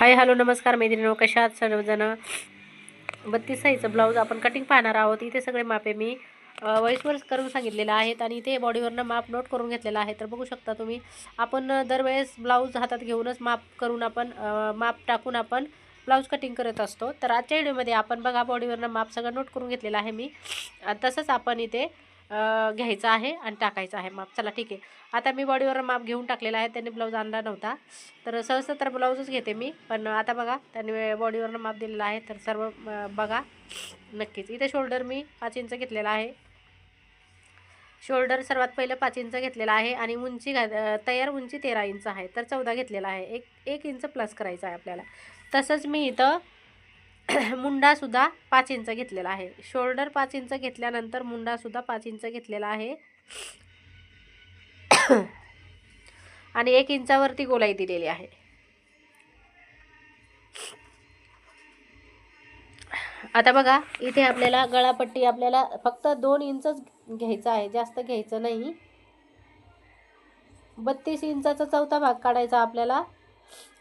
Hi hello नमस्कार मैत्रिणींनो, कशा आहात सर्वजण. 32 साईजचं ब्लाऊज आपण कटिंग पाहणार आहोत. इथे सगळे मापे मी वॉइसवर करून सांगितलेले आहेत आणि इथे बॉडीवरनं माप नोट करून घेतलेलं आहे. तर बघू शकता तुम्ही, आपण दरवेळेस ब्लाऊज हातात घेऊनच माप करून आपण माप टाकून आपण ब्लाऊज कटिंग करत असतो. तर आजच्या व्हिडिओमध्ये आपण बघा बॉडीवरनं माप सगळं नोट करून घेतलेलं आहे मी. तसंच आपण इथे घ्यायचं आहे आणि टाकायचं आहे माप. चला ठीक आहे. आता मी बॉडीवर माप घेऊन टाकलेला आहे. त्यांनी ब्लाऊज आणला नव्हता, तर सहसा तर ब्लाऊजच घेते मी, पण आता बघा त्यांनी बॉडीवरनं माप दिलेलं आहे. तर सर्व बघा नक्कीच. इथे शोल्डर मी 5 इंच घेतलेला आहे. शोल्डर सर्वात पहिलं 5 इंच घेतलेला आहे आणि उंची तयार उंची 13 इंच आहे. तर 14 घेतलेला आहे. एक इंच प्लस करायचं आहे आपल्याला. तसंच मी इथं मुंडासुद्धा 5 इंच घेतलेला आहे. शोल्डर 5 इंच घेतल्यानंतर मुंडासुद्धा 5 इंच घेतलेला आहे आणि 1 इंचावरती गोलाई दिलेली आहे. आता बघा इथे आपल्याला गळापट्टी आपल्याला फक्त 2 इंचच घ्यायचं आहे, जास्त घ्यायचं नाही. 32 इंचाचा चौथा भाग काढायचा आपल्याला.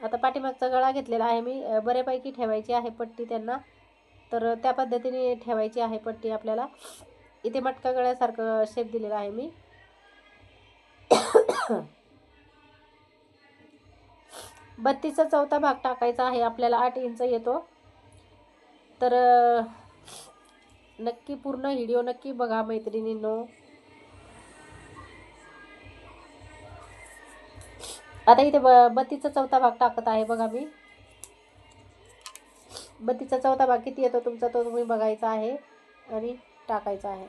आता पाठीमागचा गळा घेतलेला आहे मी, बऱ्यापैकी ठेवायची आहे पट्टी त्यांना, तर त्या पद्धतीने ठेवायची आहे पट्टी आपल्याला. इथे मटका गळ्यासारखं शेप दिलेला आहे मी. 32चा चौथा भाग टाकायचा आहे आपल्याला. 8 इंच येतो. तर नक्की पूर्ण व्हिडिओ नक्की बघा मैत्रिणींनो. आता इथे 32चा चौथा भाग टाकत आहे बघा मी. 32चा चौथा भाग किती येतो तुमचा तो तुम्ही बघायचा आहे आणि टाकायचा आहे.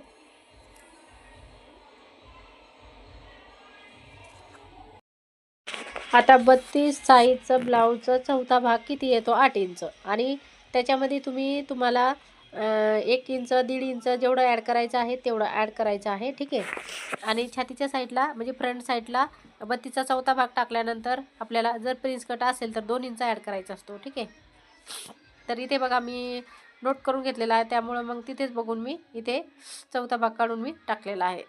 आता 32 साईजचं ब्लाऊजचं चौथा भाग किती येतो? 8 इंच. आणि त्याच्यामध्ये तुम्हाला 1 इंच 1.5 इंच जेवढं ॲड करायचं आहे तेवढं ॲड करायचं आहे. ठीक आहे. आणि छातीच्या साईडला म्हणजे फ्रंट साईडला 32चा चौथा भाग टाकल्यानंतर आपल्याला जर प्रिन्स कट असेल तर 2 इंच ॲड करायचा असतो. ठीक आहे. तर इथे बघा मी नोट करून घेतलेला आहे, त्यामुळं मग तिथेच बघून मी इथे चौथा भाग काढून मी टाकलेला आहे.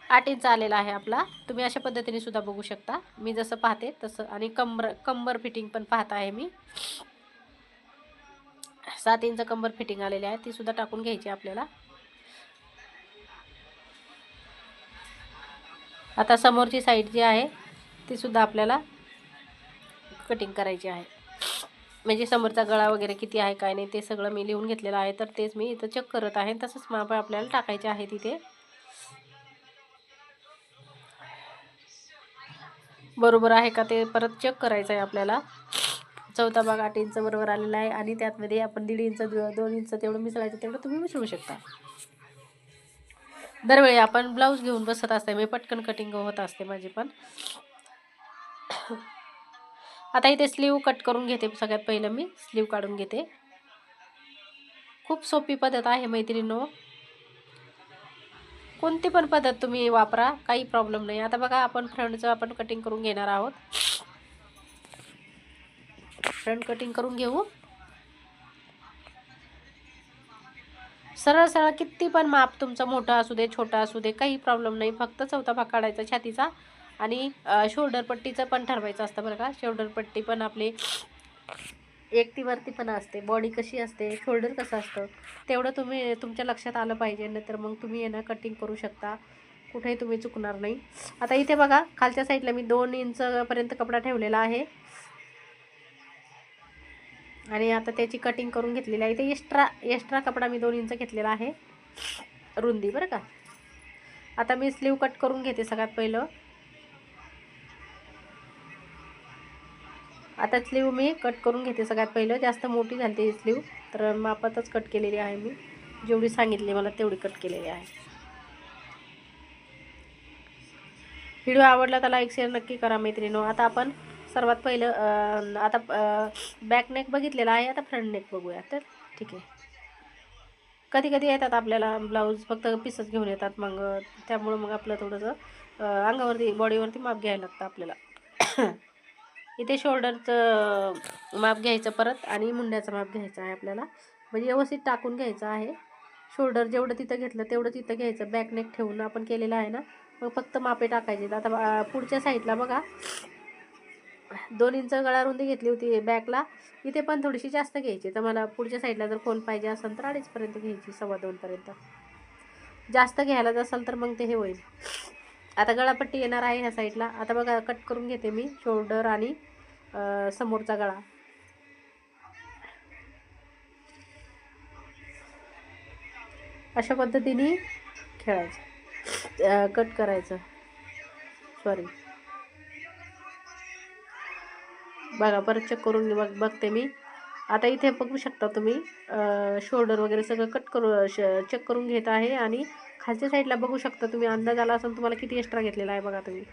8 इंच आलेला आहे आपला. तुम्ही अशा पद्धतीने सुद्धा बघू शकता, मी जसं पाहते तसं. आणि कंबर फिटिंग पण पाहत आहे मी. 7 इंच कंबर फिटिंग आलेली आहे, ती सुद्धा टाकून घ्यायची आपल्याला. आता समोरची साईड जी आहे ती सुद्धा आपल्याला कटिंग करायची आहे. म्हणजे समोरचा गळा वगैरे किती आहे काय नाही ते सगळं मी लिहून घेतलेलं आहे. तर तेच मी इथं चेक करत आहे. तसंच माप आपल्याला टाकायचे आहे तिथे. बरोबर आहे का ते परत चेक करायचं आहे आपल्याला. चौथा भाग 8 इंच बरोबर आलेला आहे आणि त्यातमध्ये आपण 1.5 इंच 2 इंच तेवढं मिसळायचं, तेवढं तुम्ही मिसळू शकता. दरवेळी आपण ब्लाऊज घेऊन बसत असते मी, पटकन कटिंग होत असते माझी पण. आता इथे स्लीव कट करून घेते. सगळ्यात पहिलं मी स्लीव काढून घेते. खूप सोपी पद्धत आहे मैत्रिणींनो. कोणती पण पद्धत तुम्ही वापरा, काही प्रॉब्लेम नाही. आता बघा आपण फ्रंटचं आपण कटिंग करून घेणार आहोत. फ्रंट कटिंग करून घेऊ. सरळ सरळ किती पण माप तुमचं मोठं असू दे छोटा असू दे काही प्रॉब्लेम नाही. फक्त चौथा भाग काढायचा छातीचा. आणि शोल्डर पट्टीचं पण ठरवायचं असतं बरं का. शोल्डर पट्टी पण आपली एकटीवरती पण असते. बॉडी कशी असते, शोल्डर कसं असतं तेवढं तुम्ही तुमच्या लक्षात आलं पाहिजे. नंतर मग तुम्ही यांना कटिंग करू शकता, कुठेही तुम्ही चुकणार नाही. आता इथे बघा खालच्या साईडला मी 2 इंचपर्यंत कपडा ठेवलेला आहे आणि आता त्याची कटिंग करून घेतलेली आहे. इथे एक्स्ट्रा कपडा मी 2 इंच घेतलेला आहे रुंदी बरं का. आता मी स्लीव कट करून घेते सगळ्यात पहिलं. आता स्लीव मी कट करून घेते सगळ्यात पहिलं. जास्त मोठी झाली ती स्लीव, तर मापातच कट केलेली आहे मी. जेवढी सांगितली मला तेवढी कट केलेली आहे. व्हिडिओ आवडला तर लाईक शेअर नक्की करा मैत्रिणींनो. आता आपण सर्वात पहिलं आता बॅक नेक बघितलेला आहे. आता फ्रंट नेक बघूया. तर ठीक आहे. कधी कधी येतात आपल्याला ब्लाऊज फक्त पीसच घेऊन येतात, मग त्यामुळं मग आपलं थोडंसं अंगावरती बॉडीवरती माप घ्यायला लागतं आपल्याला. इथे शोल्डरचं माप घ्यायचं परत आणि मुंड्याचं माप घ्यायचं आहे आपल्याला. म्हणजे व्यवस्थित टाकून घ्यायचं आहे. शोल्डर जेवढं तिथं घेतलं तेवढं तिथं घ्यायचं. बॅक नेक ठेवून आपण केलेलं आहे ना, मग फक्त मापे टाकायचे. आता पुढच्या साईडला बघा 2 इंच गळा रुंदी घेतली होती बॅकला. इथे पण थोडीशी जास्त घ्यायची. तर मला पुढच्या साईडला जर खोल पाहिजे असेल तर 2.5 पर्यंत घ्यायची, 2.25 पर्यंत. जास्त घ्यायला असाल तर मग ते हे होईल. आता गळापट्टी येणार आहे ह्या साईडला. आता बघा कट करून घेते मी शोल्डर आणि समोरचा गळा. अशा पद्धतीने खेळायचं, कट करायचं. सॉरी, बघा परत चेक करून बघते मी. आता इथे बघू शकता तुम्ही शोल्डर वगैरे सगळं कट करू चेक करून घेत आहे. आणि खालच्या साईडला बघू शकता तुम्ही, अंदाज आला असेल तुम्हाला किती एक्स्ट्रा घेतलेला आहे. बघा तुम्ही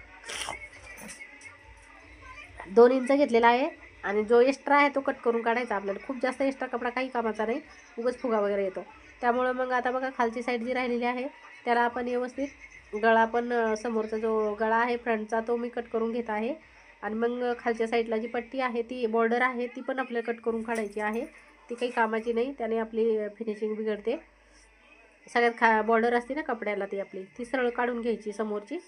2 इंच घेतलेला आहे. आणि जो एक्स्ट्रा आहे तो कट करून काढायचा आपल्याला. खूप जास्त एक्स्ट्रा कपडा काही कामाचा नाही, उगाच फुगा वगैरे येतो. त्यामुळं मग आता बघा खालची साईड जी राहिलेली आहे त्याला आपण व्यवस्थित गळा पण समोरचा जो गळा आहे फ्रंटचा तो मी कट करून घेत आहे. आणि मग खालच्या साईडला जी पट्टी आहे ती बॉर्डर आहे ती पण आपल्याला कट करून काढायची आहे. ती काही कामाची नाही, त्याने आपली फिनिशिंग बिघडते. सगळ्यात बॉर्डर असते ना कपड्याला ती सरळ काढून घ्यायची समोरची.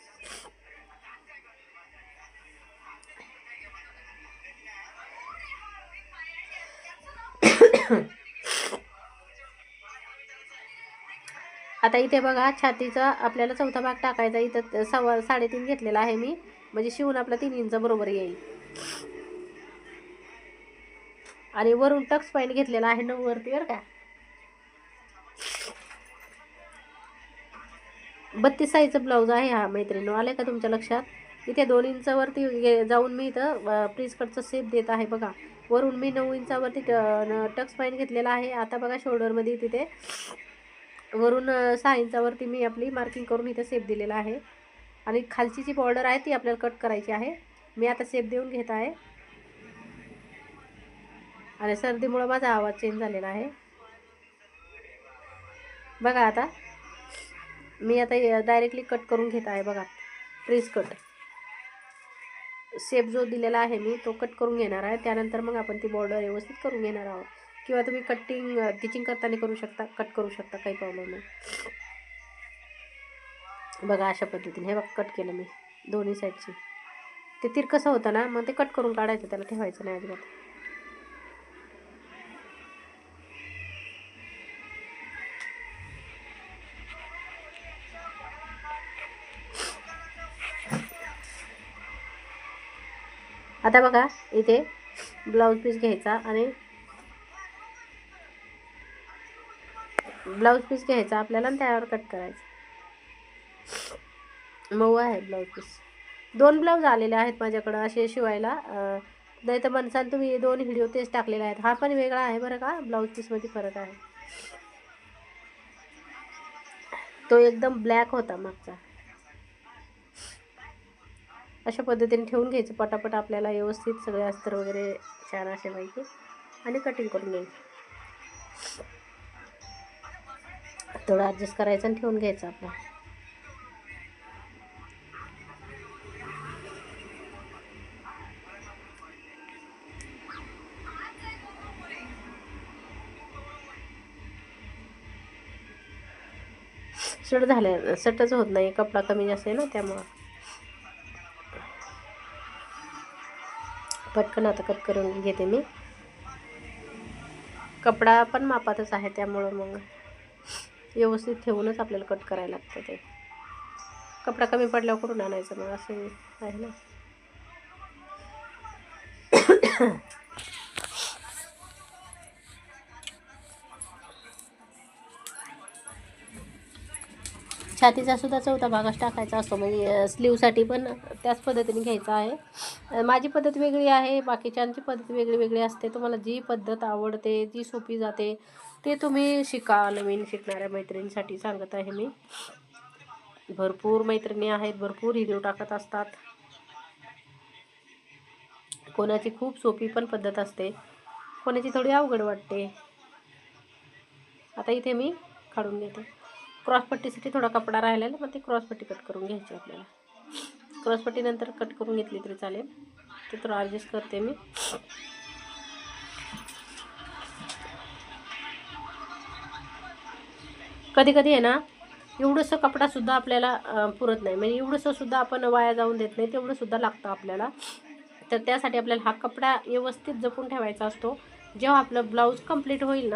आता इथे बघा छातीचा आपल्याला चौथा भाग टाकायचा. इथं 3.5 घेतलेला आहे मी, म्हणजे शिवून आपला 3 इंच बरोबर येईल. आणि वरून टक्स पॉईंट घेतलेला आहे 9 वरती बरं का. 32 साईजचा ब्लाऊज आहे हा मैत्रिणी. आलं का तुमच्या लक्षात. इथे 2 इंचावरती जाऊन मी इथं प्रिन्स कटचं शेप देत आहे. बघा वरून मी 9 इंचावरती टक्स पॉईंट घेतलेला आहे. आता बघा शोल्डरमध्ये तिथे वरून 6 इंचावरती मी आपली मार्किंग करून इथे शेप दिलेला आहे. आणि खालची जी बॉर्डर आहे ती आपल्याला कट करायची आहे. मी आता शेप देऊन घेत आहे. आणि सर्दीमुळे माझा आवाज चेंज झालेला आहे. बघा आता मी आता डायरेक्टली कट करून घेत आहे. बघा प्रिन्स कट शेप जो दिलेला आहे मी तो कट करून घेणार आहे. त्यानंतर मग आपण ती बॉर्डर व्यवस्थित करून घेणार आहोत. किंवा तुम्ही टिचिंग करताना करू शकता, कट करू शकता, काही प्रॉब्लेम नाही. बघा अशा पद्धतीने हे बघा कट केलं मी दोन्ही साईडची. ते तिरकसं होतं ना मग ते कट करून काढायचं, त्याला ठेवायचं नाही अजिबात. आता बघा इथे ब्लाऊज पीस घ्यायचा आणि ब्लाऊज पीस घ्यायचा आपल्याला आणि त्यावर कट करायचं. मऊ आहे ब्लाऊज पीस. 2 ब्लाऊज आलेले आहेत माझ्याकडं असे शिवायला. नाही तर म्हणसाल तुम्ही 2 व्हिडिओ तेच टाकलेले आहेत. हा पण वेगळा आहे बरं का, ब्लाऊज पीसमध्ये फरक आहे. तो एकदम ब्लॅक होता मागचा. अशा पद्धतीने ठेवून घ्यायचं पटापट आपल्याला व्यवस्थित सगळे अस्तर वगैरे छान असे माहिती. आणि कटिंग करून घ्यायचं. थोडं ॲडजस्ट करायचं आणि ठेवून घ्यायचं आपलं. सट झालं, सटच होत नाही, कपडा कमी जास्त आहे ना त्यामुळं. पटकन आता कट करून घेते मी. कपडा पण मापातच आहे त्यामुळं मग व्यवस्थित ठेवूनच आपल्याला कट करायला लागतं. ते कपडा कमी पडल्यावर कुठून आणायचं मग, असं आहे ना. छातीचा सुद्धा चौथा भागच टाकायचा असतो, म्हणजे स्लीवसाठी पण त्याच पद्धतीने घ्यायचा आहे. माझी पद्धत वेगळी आहे, बाकीच्यांची पद्धत वेगळी वेगळी असते. तुम्हाला जी पद्धत आवडते, जी सोपी जाते ते तुम्ही शिका. नवीन शिकणाऱ्या मैत्रिणींसाठी सांगत आहे मी. भरपूर मैत्रिणी आहेत, भरपूर व्हिडिओ टाकत असतात. कोणाची खूप सोपी पण पद्धत असते, कोणाची थोडी अवघड वाटते. आता इथे मी काढून घेते. क्रॉसपट्टीसाठी थोडा कपडा राहिलेला, मग ती क्रॉसपट्टी कट करून घ्यायची आपल्याला. क्रॉसपट्टी नंतर कट करून घेतली तरी चालेल, ते थोडं ॲडजस्ट करते मी. कधी कधी आहे ना एवढंसं कपडासुद्धा आपल्याला पुरत नाही, म्हणजे एवढंसं सुद्धा आपण वाया जाऊन देत नाही, तेवढं सुद्धा लागतं आपल्याला. तर त्यासाठी आपल्याला हा कपडा व्यवस्थित जपून ठेवायचा असतो. जेव्हा आपलं ब्लाऊज कंप्लीट होईल ना